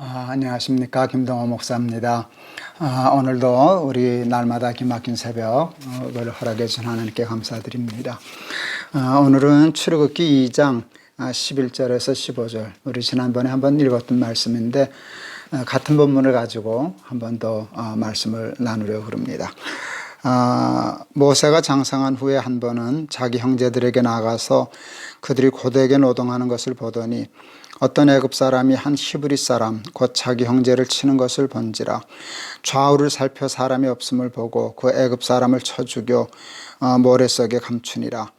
안녕하십니까. 김동호 목사입니다. 오늘도 우리 날마다 기막힌 새벽을 허락해 주신 하나님께 감사드립니다. 오늘은 출애굽기 2장 11절에서 15절, 우리 지난번에 한번 읽었던 말씀인데 같은 본문을 가지고 한 번 더 말씀을 나누려고 합니다. 모세가 장성한 후에 한 번은 자기 형제들에게 나가서 그들이 고되게 노동하는 것을 보더니 어떤 애굽 사람이 한 히브리 사람 곧 자기 형제를 치는 것을 본지라. 좌우를 살펴 사람이 없음을 보고 그 애굽 사람을 쳐 죽여 모래 속에 감추니라.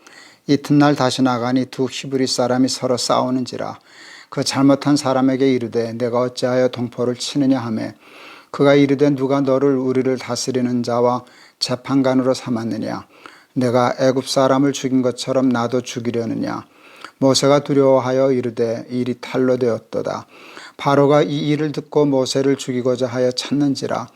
이튿날 다시 나가니 두 히브리 사람이 서로 싸우는지라. 그 잘못한 사람에게 이르되 내가 어찌하여 동포를 치느냐 하매 그가 이르되 누가 너를 우리를 다스리는 자와 재판관으로 삼았느냐. 내가 애굽 사람을 죽인 것처럼 나도 죽이려느냐. 모세가 두려워하여 이르되 일이 탈로 되었도다. 바로가 이 일을 듣고 모세를 죽이고자 하여 찾는지라.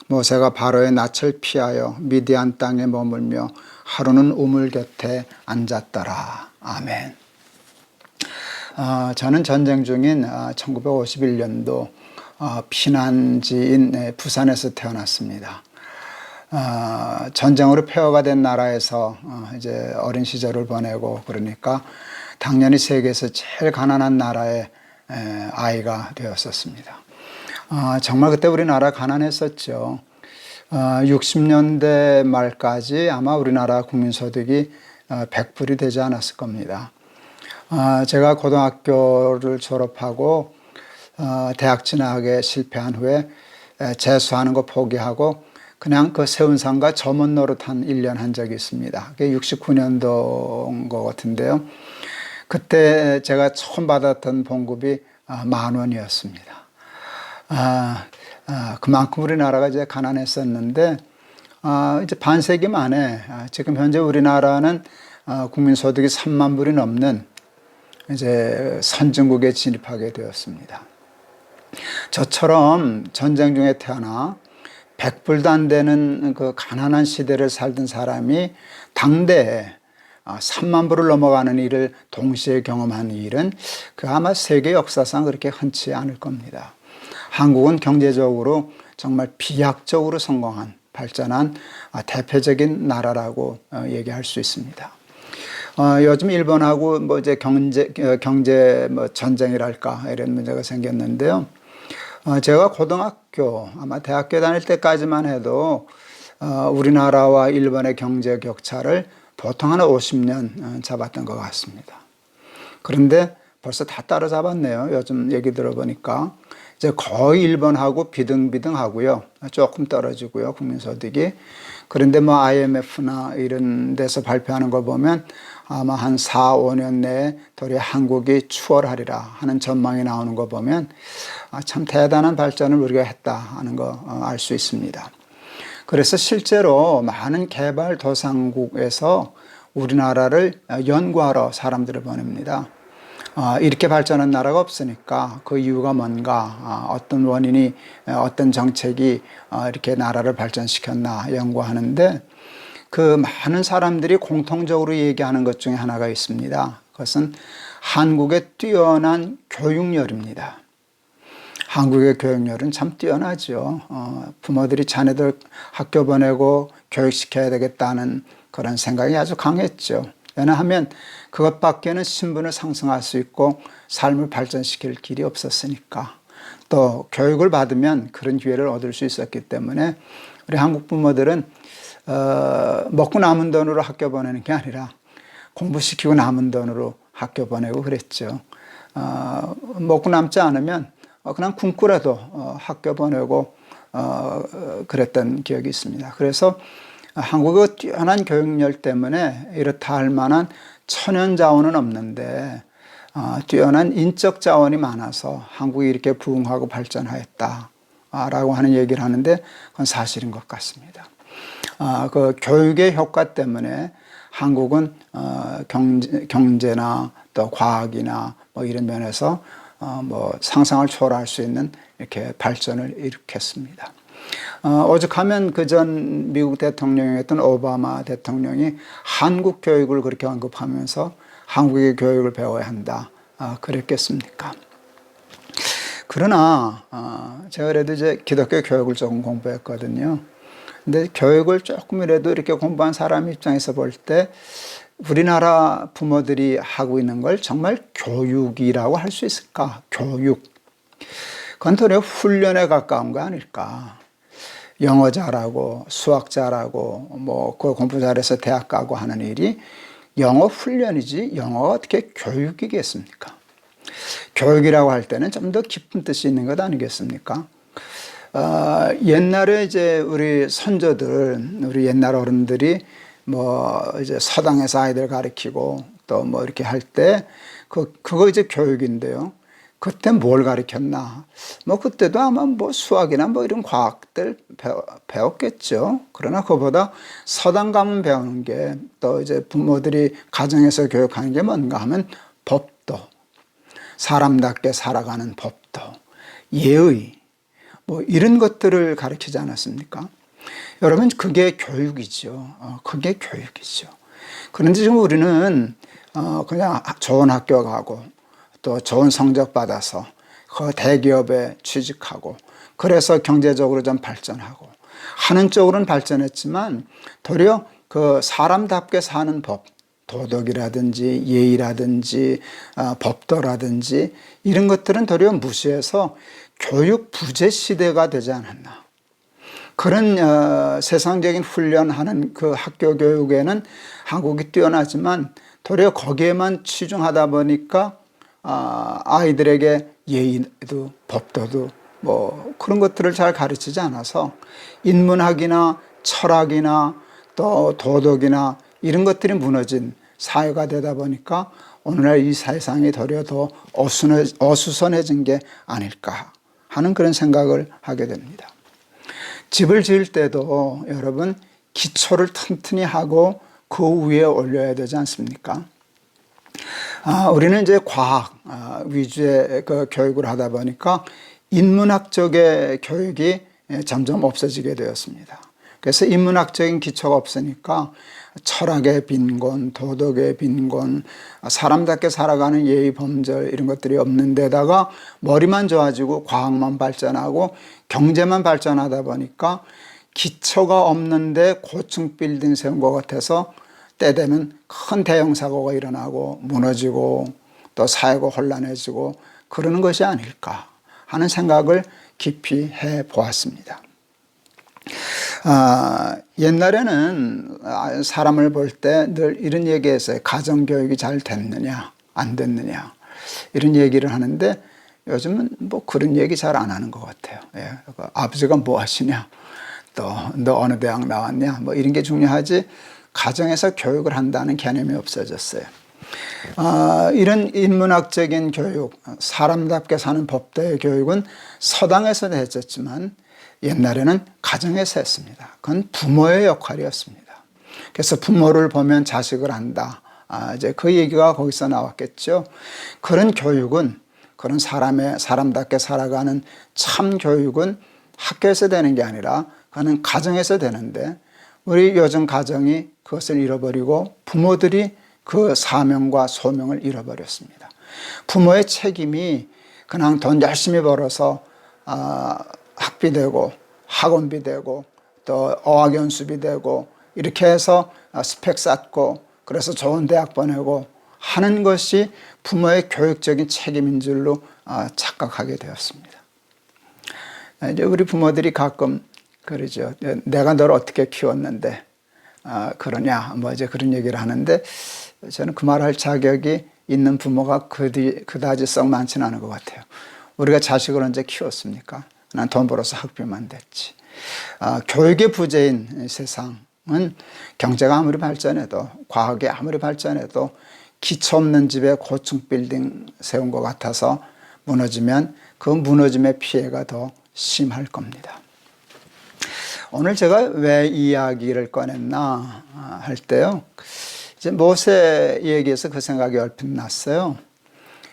모세가 바로의 낯을 피하여 미디안 땅에 머물며 하루는 우물 곁에 앉았더라. 아멘. 저는 전쟁 중인 1951년도 피난지인 부산에서 태어났습니다. 전쟁으로 폐허가 된 나라에서 이제 어린 시절을 보내고 그러니까 당연히 세계에서 제일 가난한 나라의 아이가 되었었습니다. 정말 그때 우리나라 가난했었죠. 60년대 말까지 아마 우리나라 국민소득이 100불이 되지 않았을 겁니다. 제가 고등학교를 졸업하고 대학 진학에 실패한 후에 재수하는 거 포기하고 그냥 그 세운상가 점원 노릇 한 1년 한 적이 있습니다. 그게 69년도인 것 같은데요. 그때 제가 처음 받았던 봉급이 10,000원이었습니다. 그만큼 우리나라가 이제 가난했었는데, 이제 반세기 만에, 지금 현재 우리나라는 국민소득이 3만 불이 넘는 이제 선진국에 진입하게 되었습니다. 저처럼 전쟁 중에 태어나 100불도 안 되는 그 가난한 시대를 살던 사람이 당대에 3만 불을 넘어가는 일을 동시에 경험한 일은 그 아마 세계 역사상 그렇게 흔치 않을 겁니다. 한국은 경제적으로 정말 비약적으로 성공한 발전한 대표적인 나라라고 얘기할 수 있습니다. 요즘 일본하고 뭐 이제 경제 뭐 전쟁이랄까 이런 문제가 생겼는데요. 제가 고등학교 아마 대학교 다닐 때까지만 해도 우리나라와 일본의 경제 격차를 보통 한 50년 잡았던 것 같습니다. 그런데 벌써 다 따라잡았네요. 요즘 얘기 들어보니까. 이제 거의 일본하고 비등비등하고요. 조금 떨어지고요. 국민소득이. 그런데 뭐 IMF나 이런 데서 발표하는 거 보면 아마 한 4, 5년 내에 도리어 한국이 추월하리라 하는 전망이 나오는 거 보면 참 대단한 발전을 우리가 했다 하는 거 알 수 있습니다. 그래서 실제로 많은 개발도상국에서 우리나라를 연구하러 사람들을 보냅니다. 이렇게 발전한 나라가 없으니까 그 이유가 뭔가, 어떤 원인이, 어떤 정책이 이렇게 나라를 발전시켰나 연구하는데 그 많은 사람들이 공통적으로 얘기하는 것 중에 하나가 있습니다. 그것은 한국의 뛰어난 교육열입니다. 한국의 교육열은 참 뛰어나죠. 부모들이 자녀들 학교 보내고 교육시켜야 되겠다는 그런 생각이 아주 강했죠. 왜냐하면 그것밖에는 신분을 상승할 수 있고 삶을 발전시킬 길이 없었으니까. 또 교육을 받으면 그런 기회를 얻을 수 있었기 때문에 우리 한국 부모들은 먹고 남은 돈으로 학교 보내는 게 아니라 공부시키고 남은 돈으로 학교 보내고 그랬죠. 먹고 남지 않으면 그냥 굶고라도 학교 보내고 그랬던 기억이 있습니다. 그래서 한국의 뛰어난 교육열 때문에 이렇다 할 만한 천연 자원은 없는데 뛰어난 인적 자원이 많아서 한국이 이렇게 부흥하고 발전하였다라고 하는 얘기를 하는데 그건 사실인 것 같습니다. 그 교육의 효과 때문에 한국은 경제나 또 과학이나 뭐 이런 면에서 뭐 상상을 초월할 수 있는 이렇게 발전을 일으켰습니다. 오죽하면 그전 미국 대통령이었던 오바마 대통령이 한국 교육을 그렇게 언급하면서 한국의 교육을 배워야 한다 그랬겠습니까? 그러나 제가 그래도 이제 기독교 교육을 조금 공부했거든요. 근데 교육을 조금이라도 이렇게 공부한 사람 입장에서 볼 때 우리나라 부모들이 하고 있는 걸 정말 교육이라고 할 수 있을까? 교육. 그건 도리어 훈련에 가까운 거 아닐까? 영어 잘하고 수학 잘하고 뭐 그 공부 잘해서 대학 가고 하는 일이 영어 훈련이지 영어가 어떻게 교육이겠습니까? 교육이라고 할 때는 좀 더 깊은 뜻이 있는 것 아니겠습니까? 옛날에 이제 우리 선조들, 우리 옛날 어른들이 뭐 이제 서당에서 아이들 가르치고 또 뭐 이렇게 할 때 그거 이제 교육인데요. 그때 뭘 가르쳤나? 뭐 그때도 아마 뭐 수학이나 뭐 이런 과학들 배웠겠죠. 그러나 그보다 서당 가면 배우는 게 또 이제 부모들이 가정에서 교육하는 게 뭔가 하면 법도, 사람답게 살아가는 법도, 예의, 뭐 이런 것들을 가르치지 않았습니까? 여러분, 그게 교육이죠. 그게 교육이죠. 그런데 지금 우리는 그냥 좋은 학교 가고 또 좋은 성적 받아서 그 대기업에 취직하고 그래서 경제적으로 좀 발전하고 하는 쪽으로는 발전했지만 도리어 그 사람답게 사는 법, 도덕이라든지 예의라든지 법도라든지 이런 것들은 도리어 무시해서 교육 부재 시대가 되지 않았나. 그런 세상적인 훈련하는 그 학교 교육에는 한국이 뛰어나지만 도리어 거기에만 치중하다 보니까 아이들에게 예의도 법도도 뭐 그런 것들을 잘 가르치지 않아서 인문학이나 철학이나 또 도덕이나 이런 것들이 무너진 사회가 되다 보니까 오늘날 이 세상이 도리어 더 어수선해진 게 아닐까 하는 그런 생각을 하게 됩니다. 집을 지을 때도 여러분 기초를 튼튼히 하고 그 위에 올려야 되지 않습니까? 우리는 이제 과학 위주의 그 교육을 하다 보니까 인문학 쪽의 교육이 점점 없어지게 되었습니다. 그래서 인문학적인 기초가 없으니까 철학의 빈곤, 도덕의 빈곤, 사람답게 살아가는 예의 범절 이런 것들이 없는 데다가 머리만 좋아지고 과학만 발전하고 경제만 발전하다 보니까 기초가 없는데 고층 빌딩 세운 것 같아서 때 되면 큰 대형 사고가 일어나고 무너지고 또 사회가 혼란해지고 그러는 것이 아닐까 하는 생각을 깊이 해보았습니다. 옛날에는 사람을 볼 때 늘 이런 얘기했어요. 가정교육이 잘 됐느냐 안 됐느냐 이런 얘기를 하는데 요즘은 뭐 그런 얘기 잘 안 하는 것 같아요. 예, 아버지가 뭐 하시냐 또 너 어느 대학 나왔냐 뭐 이런 게 중요하지 가정에서 교육을 한다는 개념이 없어졌어요. 이런 인문학적인 교육, 사람답게 사는 법도의 교육은 서당에서도 했었지만 옛날에는 가정에서 했습니다. 그건 부모의 역할이었습니다. 그래서 부모를 보면 자식을 안다. 이제 그 얘기가 거기서 나왔겠죠. 그런 교육은 그런 사람답게 살아가는 참 교육은 학교에서 되는 게 아니라 그는 가정에서 되는데 우리 요즘 가정이 그것을 잃어버리고 부모들이 그 사명과 소명을 잃어버렸습니다. 부모의 책임이 그냥 돈 열심히 벌어서 학비 되고 학원비 되고 또 어학연수비 되고 이렇게 해서 스펙 쌓고 그래서 좋은 대학 보내고 하는 것이 부모의 교육적인 책임인 줄로 착각하게 되었습니다. 이제 우리 부모들이 가끔 그러죠. 내가 너를 어떻게 키웠는데 그러냐 뭐 이제 그런 얘기를 하는데 저는 그 말할 자격이 있는 부모가 그다지 썩 많지는 않은 것 같아요. 우리가 자식을 언제 키웠습니까? 난 돈 벌어서 학비만 됐지. 교육의 부재인 세상은 경제가 아무리 발전해도 과학이 아무리 발전해도 기초 없는 집에 고층 빌딩 세운 것 같아서 무너지면 그 무너짐의 피해가 더 심할 겁니다. 오늘 제가 왜 이 이야기를 꺼냈나 할 때요. 이제 모세 얘기에서 그 생각이 얼핏 났어요.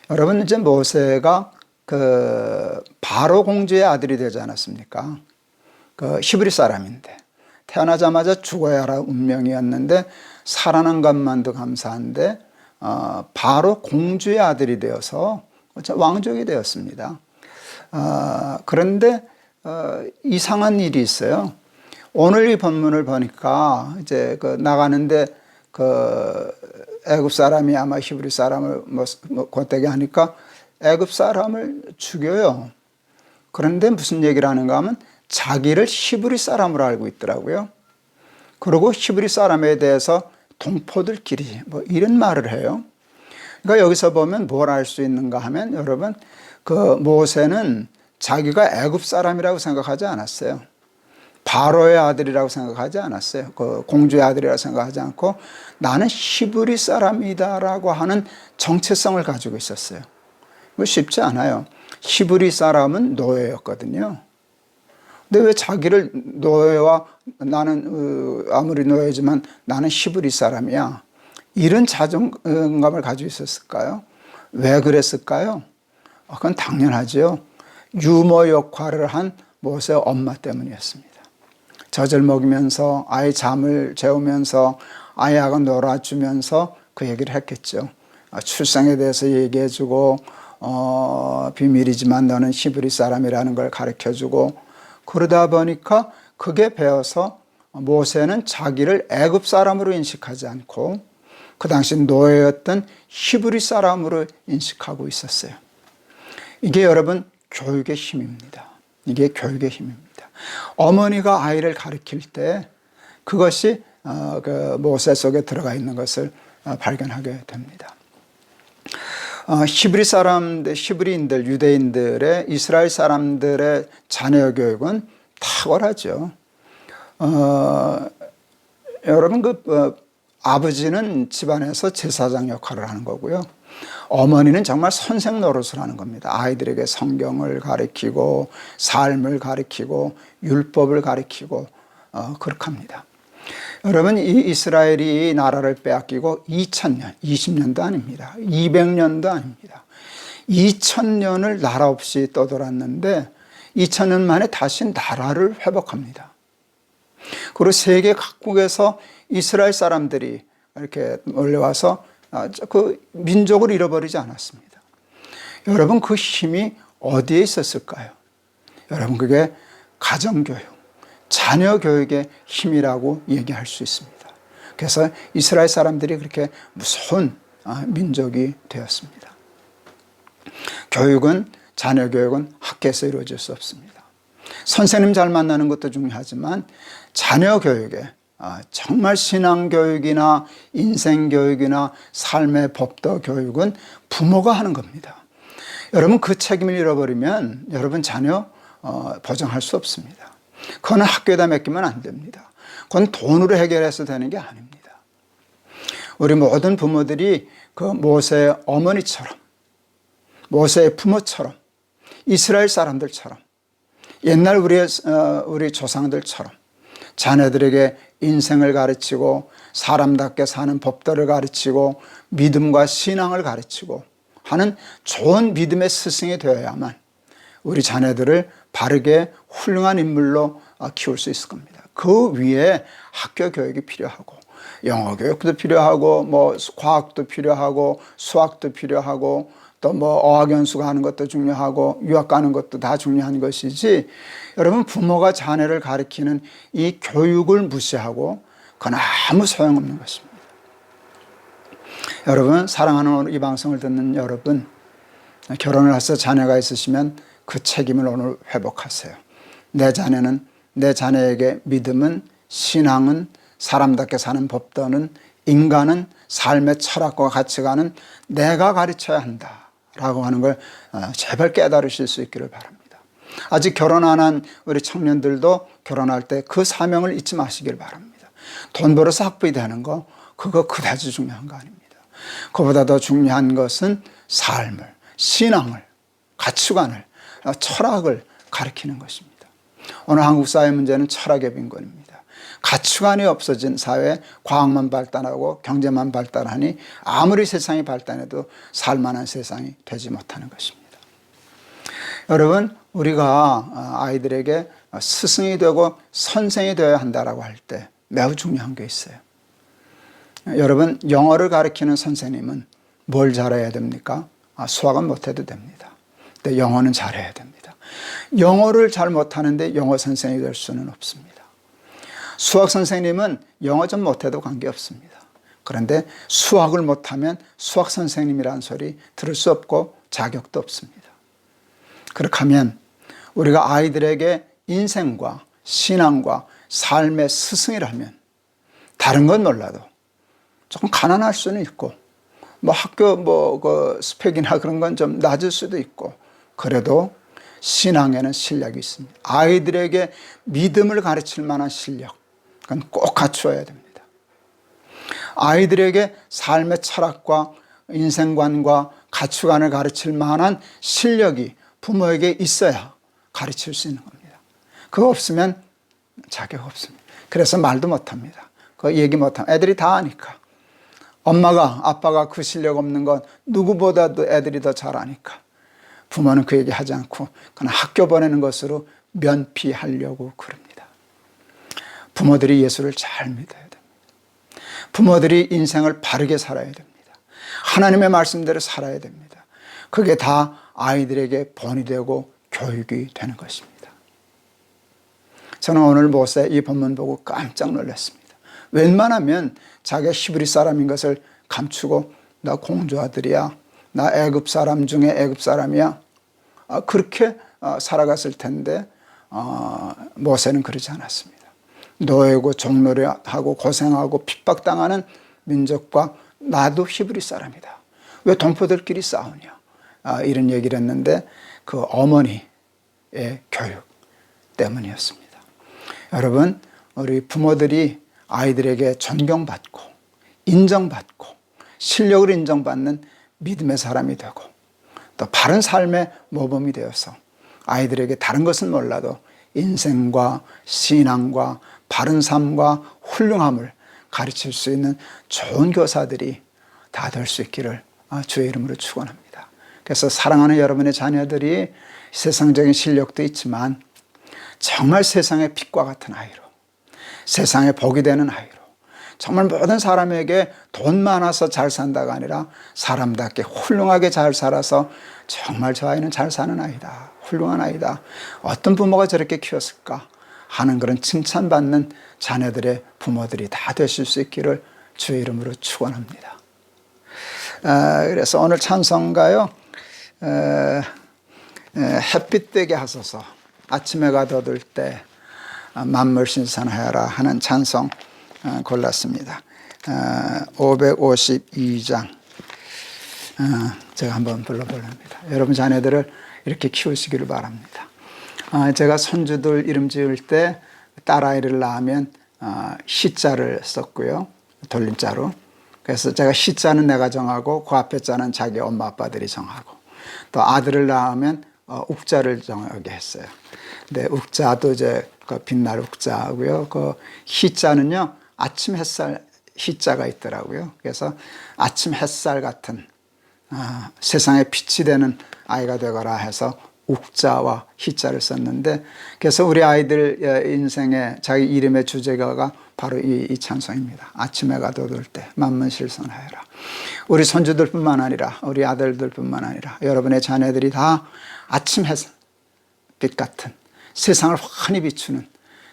여러분 이제 모세가 그 바로 공주의 아들이 되지 않았습니까? 그 히브리 사람인데 태어나자마자 죽어야 할 운명이었는데 살아난 것만도 감사한데 바로 공주의 아들이 되어서 왕족이 되었습니다. 그런데 이상한 일이 있어요. 오늘 이 본문을 보니까 이제 그 나가는데 그 애굽 사람이 아마 히브리 사람을 곧되게 하니까 애굽 사람을 죽여요. 그런데 무슨 얘기를 하는가 하면 자기를 히브리 사람으로 알고 있더라고요. 그리고 히브리 사람에 대해서 동포들끼리 뭐 이런 말을 해요. 그러니까 여기서 보면 뭘 알 수 있는가 하면 여러분 그 모세는 자기가 애굽 사람이라고 생각하지 않았어요. 바로의 아들이라고 생각하지 않았어요. 그 공주의 아들이라고 생각하지 않고 나는 히브리 사람이다라고 하는 정체성을 가지고 있었어요. 이거 쉽지 않아요. 히브리 사람은 노예였거든요. 근데 왜 자기를 노예와 나는 아무리 노예지만 나는 히브리 사람이야. 이런 자존감을 가지고 있었을까요? 왜 그랬을까요? 그건 당연하죠. 유모 역할을 한 모세의 엄마 때문이었습니다. 젖을 먹이면서 아이 잠을 재우면서 아이하고 놀아주면서 그 얘기를 했겠죠. 출생에 대해서 얘기해주고 비밀이지만 너는 히브리 사람이라는 걸 가르쳐주고 그러다 보니까 그게 배워서 모세는 자기를 애굽 사람으로 인식하지 않고 그 당시 노예였던 히브리 사람으로 인식하고 있었어요. 이게 여러분 교육의 힘입니다. 이게 교육의 힘입니다. 어머니가 아이를 가르칠 때 그것이 그 모세 속에 들어가 있는 것을 발견하게 됩니다. 히브리 사람들, 히브리인들, 유대인들의 이스라엘 사람들의 자녀 교육은 탁월하죠. 여러분 아버지는 집안에서 제사장 역할을 하는 거고요. 어머니는 정말 선생 노릇을 하는 겁니다. 아이들에게 성경을 가르치고 삶을 가르치고 율법을 가르치고 그렇게 합니다. 여러분 이 이스라엘이 나라를 빼앗기고 2000년, 20년도 아닙니다. 200년도 아닙니다. 2000년을 나라 없이 떠돌았는데 2000년 만에 다시 나라를 회복합니다. 그리고 세계 각국에서 이스라엘 사람들이 이렇게 몰려와서 그 민족을 잃어버리지 않았습니다. 여러분 그 힘이 어디에 있었을까요? 여러분 그게 가정교육, 자녀교육의 힘이라고 얘기할 수 있습니다. 그래서 이스라엘 사람들이 그렇게 무서운 민족이 되었습니다. 교육은, 자녀교육은 학교에서 이루어질 수 없습니다. 선생님 잘 만나는 것도 중요하지만 자녀교육에 정말 신앙교육이나 인생교육이나 삶의 법도 교육은 부모가 하는 겁니다. 여러분 그 책임을 잃어버리면 여러분 자녀 보장할 수 없습니다. 그건 학교에다 맡기면 안 됩니다. 그건 돈으로 해결해서 되는 게 아닙니다. 우리 모든 부모들이 그 모세의 어머니처럼 모세의 부모처럼 이스라엘 사람들처럼 옛날 우리 조상들처럼 자녀들에게 인생을 가르치고 사람답게 사는 법도를 가르치고 믿음과 신앙을 가르치고 하는 좋은 믿음의 스승이 되어야만 우리 자녀들을 바르게 훌륭한 인물로 키울 수 있을 겁니다. 그 위에 학교 교육이 필요하고 영어 교육도 필요하고 뭐 과학도 필요하고 수학도 필요하고 또 뭐 어학연수가 하는 것도 중요하고 유학 가는 것도 다 중요한 것이지 여러분 부모가 자녀를 가르치는 이 교육을 무시하고 그건 아무 소용없는 것입니다. 여러분 사랑하는 이 방송을 듣는 여러분 결혼을 해서 자녀가 있으시면 그 책임을 오늘 회복하세요. 내 자녀에게 믿음은 신앙은 사람답게 사는 법도는 인간은 삶의 철학과 가치관은 내가 가르쳐야 한다 라고 하는 걸 제발 깨달으실 수 있기를 바랍니다. 아직 결혼 안 한 우리 청년들도 결혼할 때 그 사명을 잊지 마시길 바랍니다. 돈 벌어서 학부이 되는 거 그거 그다지 중요한 거 아닙니다. 그보다 더 중요한 것은 삶을, 신앙을, 가치관을, 철학을 가르치는 것입니다. 오늘 한국 사회 문제는 철학의 빈곤입니다. 가치관이 없어진 사회, 과학만 발달하고 경제만 발달하니 아무리 세상이 발달해도 살만한 세상이 되지 못하는 것입니다. 여러분 우리가 아이들에게 스승이 되고 선생이 되어야 한다고 할 때 매우 중요한 게 있어요. 여러분 영어를 가르치는 선생님은 뭘 잘해야 됩니까? 수학은 못해도 됩니다. 근데 영어는 잘해야 됩니다. 영어를 잘 못하는데 영어 선생님이 될 수는 없습니다. 수학 선생님은 영어 좀 못해도 관계없습니다. 그런데 수학을 못하면 수학 선생님이라는 소리 들을 수 없고 자격도 없습니다. 그렇게 하면 우리가 아이들에게 인생과 신앙과 삶의 스승이라면 다른 건 몰라도 조금 가난할 수는 있고 학교 그 스펙이나 그런 건 좀 낮을 수도 있고 그래도 신앙에는 실력이 있습니다. 아이들에게 믿음을 가르칠 만한 실력, 그건 꼭 갖추어야 됩니다. 아이들에게 삶의 철학과 인생관과 가치관을 가르칠 만한 실력이 부모에게 있어야 가르칠 수 있는 겁니다. 그거 없으면 자격 없습니다. 그래서 말도 못합니다. 그 얘기 못하면 애들이 다 아니까. 엄마가 아빠가 그 실력 없는 건 누구보다도 애들이 더 잘 아니까 부모는 그 얘기 하지 않고 그냥 학교 보내는 것으로 면피하려고 그럽니다. 부모들이 예수를 잘 믿어야 됩니다. 부모들이 인생을 바르게 살아야 됩니다. 하나님의 말씀대로 살아야 됩니다. 그게 다 아이들에게 본이 되고 교육이 되는 것입니다. 저는 오늘 모세 이 본문 보고 깜짝 놀랐습니다. 웬만하면 자기가 히브리 사람인 것을 감추고 나 공주 아들이야, 나 애굽 사람 중에 애굽 사람이야, 그렇게 살아갔을 텐데 모세는 그러지 않았습니다. 노예고 종노릇하고 고생하고 핍박당하는 민족과 나도 히브리 사람이다. 왜 동포들끼리 싸우냐, 이런 얘기를 했는데 그 어머니의 교육 때문이었습니다. 여러분, 우리 부모들이 아이들에게 존경받고 인정받고 실력을 인정받는 믿음의 사람이 되고 또 바른 삶의 모범이 되어서 아이들에게 다른 것은 몰라도 인생과 신앙과 바른 삶과 훌륭함을 가르칠 수 있는 좋은 교사들이 다 될 수 있기를 주의 이름으로 축원합니다. 그래서 사랑하는 여러분의 자녀들이 세상적인 실력도 있지만 정말 세상의 빛과 같은 아이로, 세상에 복이 되는 아이로, 정말 모든 사람에게 돈 많아서 잘 산다가 아니라 사람답게 훌륭하게 잘 살아서 정말 저 아이는 잘 사는 아이다, 훌륭한 아이다, 어떤 부모가 저렇게 키웠을까 하는 그런 칭찬받는 자녀들의 부모들이 다 되실 수 있기를 주의 이름으로 축원합니다. 그래서 오늘 찬송가요, 햇빛 되게 하소서, 아침 해가 돋을 때 만물 신선하여라 하는 찬송 골랐습니다. 552장 제가 한번 불러보렵니다. 여러분 자녀들을 이렇게 키우시기를 바랍니다. 제가 손주들 이름 지을 때 딸아이를 낳으면 시자를 썼고요, 돌림자로. 그래서 제가 시자는 내가 정하고 그 앞에 자는 자기 엄마 아빠들이 정하고, 또 아들을 낳으면 욱자를 정하게 했어요. 근데 욱자도 이제 그 빛날 욱자고요. 그 희자는요, 아침 햇살 희자가 있더라고요. 그래서 아침 햇살 같은 세상에 빛이 되는 아이가 되거라 해서 욱자와 희자를 썼는데, 그래서 우리 아이들 인생의 자기 이름의 주제가가 바로 이 찬송입니다. 아침 해가 돋을 때 만물 신선하여라. 우리 손주들뿐만 아니라 우리 아들들뿐만 아니라 여러분의 자녀들이 다 아침 햇빛 같은 세상을 환히 비추는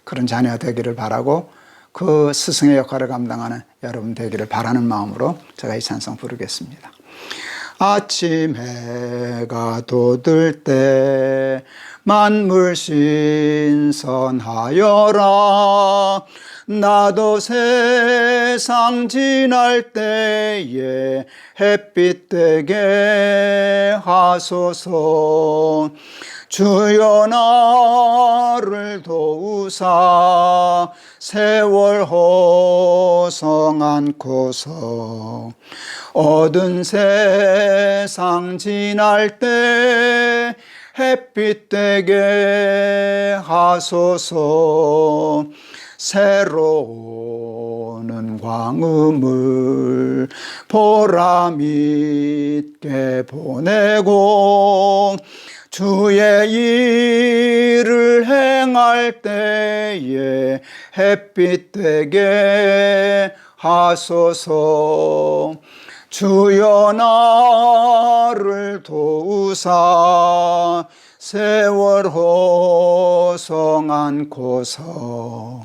그런 자녀 되기를 바라고, 그 스승의 역할을 감당하는 여러분 되기를 바라는 마음으로 제가 이 찬송 부르겠습니다. 아침 해가 돋을 때 만물 신선하여라. 나도 세상 지날 때에 햇빛 되게 하소서. 주여 나를 도우사 세월 호성 않고서 어두운 세상 지날 때 햇빛 되게 하소서. 새로운 광음을 보람 있게 보내고 주의 일을 행할 때에 햇빛 되게 하소서. 주여 나를 도우사 세월 호송 안고서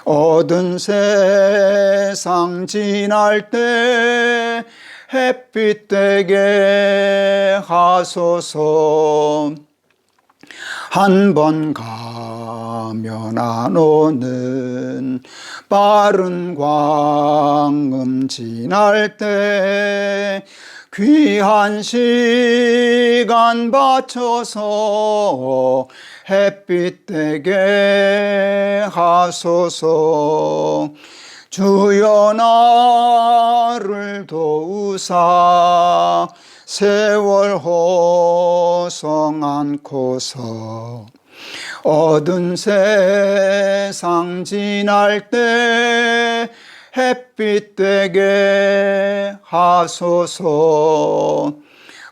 어두운 세상 지날 때 햇빛 되게 하소서. 한 번 가면 안 오는 빠른 광음 지날 때 귀한 시간 바쳐서 햇빛 되게 하소서. 주여 나를 도우사 세월 호송 안고서 어두운 세상 지날 때 햇빛 되게 하소서.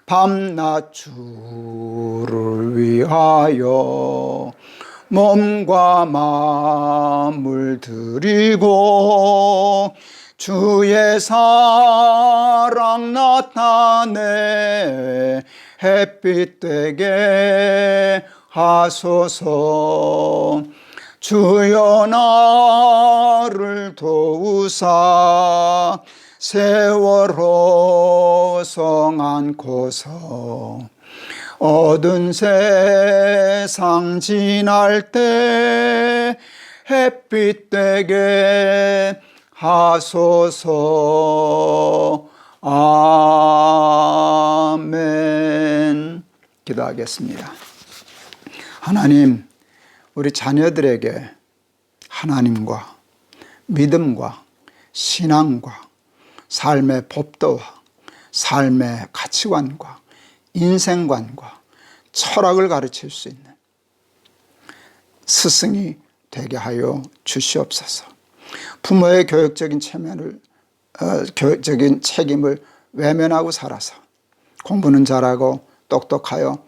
밤낮 주를 위하여 몸과 마음을 드리고 주의 사랑 나타내 햇빛 되게 하소서. 주여 나를 도우사 세월 호송 안고서 어두운 세상 지날 때 햇빛 되게 하소서. 아멘. 기도하겠습니다. 하나님, 우리 자녀들에게 하나님과 믿음과 신앙과 삶의 법도와 삶의 가치관과 인생관과 철학을 가르칠 수 있는 스승이 되게 하여 주시옵소서. 부모의 교육적인 책임을 외면하고 살아서 공부는 잘하고 똑똑하여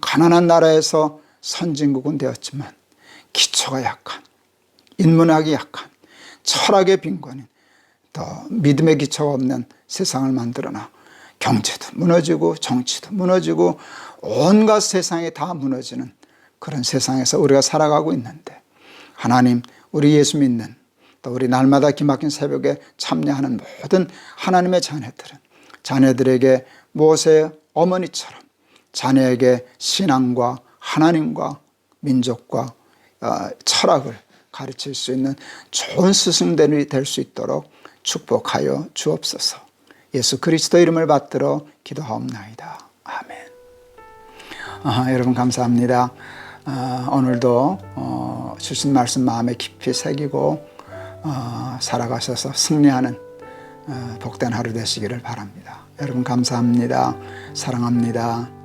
가난한 나라에서 선진국은 되었지만 기초가 약한, 인문학이 약한, 철학의 빈곤인, 또 믿음의 기초가 없는 세상을 만들어놔 경제도 무너지고 정치도 무너지고 온갖 세상이 다 무너지는 그런 세상에서 우리가 살아가고 있는데, 하나님, 우리 예수 믿는, 또 우리 날마다 기막힌 새벽에 참여하는 모든 하나님의 자녀들에게 모세의 어머니처럼 자녀에게 신앙과 하나님과 민족과 철학을 가르칠 수 있는 좋은 스승들이 될 수 있도록 축복하여 주옵소서. 예수 그리스도 이름을 받들어 기도하옵나이다. 아멘. 여러분 감사합니다. 오늘도 주신 말씀 마음에 깊이 새기고 살아가셔서 승리하는 복된 하루 되시기를 바랍니다. 여러분 감사합니다. 사랑합니다.